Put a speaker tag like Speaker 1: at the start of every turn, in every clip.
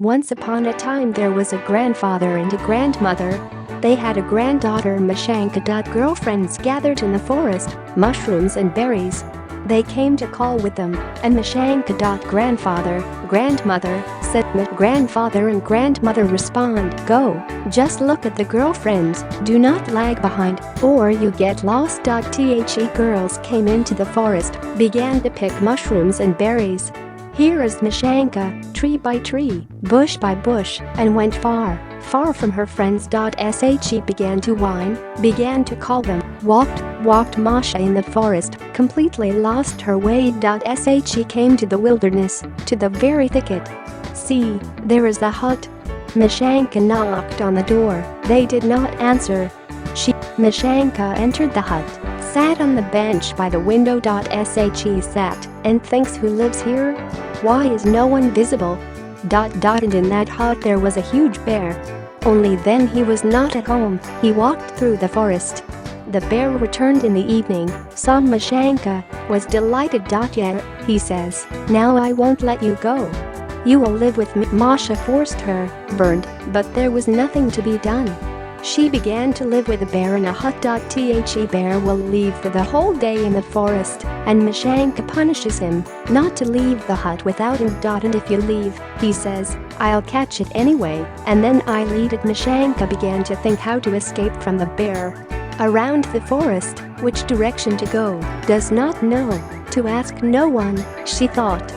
Speaker 1: Once upon a time there was a grandfather and a grandmother. They had a granddaughter Mashanka. Girlfriends gathered in the forest, mushrooms and berries. They came to call with them, and Mashanka. Grandfather, grandmother, said grandfather and grandmother respond, go, just look at the girlfriends, do not lag behind, or you get lost. The girls came into the forest, began to pick mushrooms and berries. Here is Mashanka, tree by tree, bush by bush, and went far, far from her friends. She began to whine, began to call them, walked Masha in the forest, completely lost her way. She came to the wilderness, to the very thicket. See, there is the hut. Mashanka knocked on the door, they did not answer. Mashanka entered the hut, sat on the bench by the window. She sat, and thinks, who lives here? Why is no one visible? And in that hut there was a huge bear. Only then he was not at home, he walked through the forest. The bear returned in the evening, saw Mashanka, was delighted. Yeah, he says, now I won't let you go. You will live with me. Masha forced her, burned, but there was nothing to be done. She began to live with a bear in a hut. The bear will leave for the whole day in the forest, and Mashanka punishes him not to leave the hut without him. And if you leave, he says, I'll catch it anyway, and then I'll eat it. Mashanka began to think how to escape from the bear. Around the forest, which direction to go, does not know, to ask no one, she thought,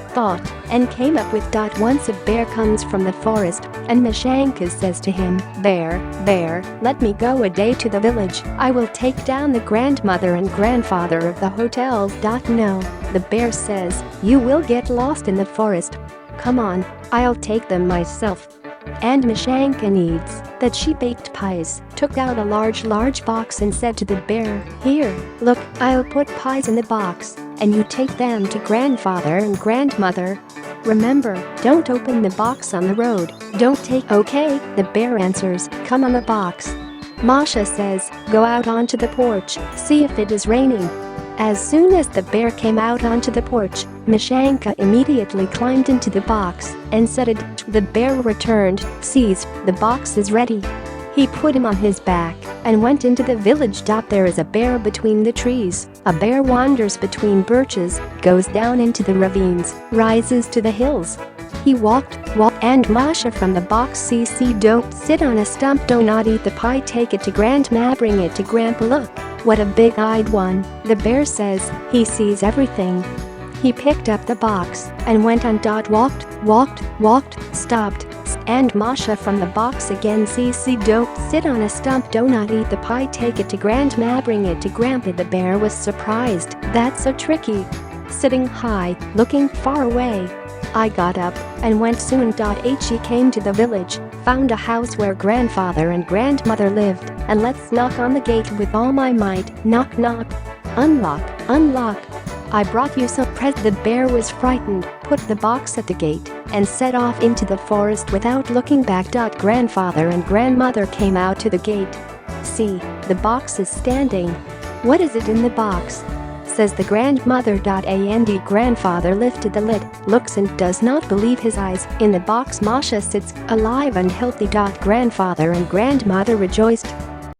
Speaker 1: and came up with. Once a bear comes from the forest, and Mashanka says to him, Bear, let me go a day to the village, I will take down the grandmother and grandfather of the hotels. No, the bear says, you will get lost in the forest. Come on, I'll take them myself. And Mashanka needs that she baked pies, took out a large box and said to the bear, here, look, I'll put pies in the box, and you take them to grandfather and grandmother. Remember, don't open the box on the road, don't take. Okay, the bear answers, come on the box. Masha says, go out onto the porch, see if it is raining. As soon as the bear came out onto the porch, Mashanka immediately climbed into the box and set it. The bear returned, sees, the box is ready. He put him on his back and went into the village. There is a bear between the trees, a bear wanders between birches, goes down into the ravines, rises to the hills. He walked, and Masha from the box don't sit on a stump, do not eat the pie, take it to grandma, bring it to grandpa, look, what a big-eyed one, the bear says, he sees everything. He picked up the box and went on. Walked, stopped, and Masha from the box again don't sit on a stump, do not eat the pie, take it to grandma, bring it to grandpa. The bear was surprised, that's so tricky. Sitting high, looking far away. I got up and went soon. She came to the village, found a house where grandfather and grandmother lived, and let's knock on the gate with all my might. Knock. Unlock. I brought you some presents. The bear was frightened, put the box at the gate, and set off into the forest without looking back. Grandfather and grandmother came out to the gate. See, the box is standing. What is it in the box? Says the grandmother. And grandfather lifted the lid, looks and does not believe his eyes. In the box Masha sits, alive and healthy. Grandfather and grandmother rejoiced.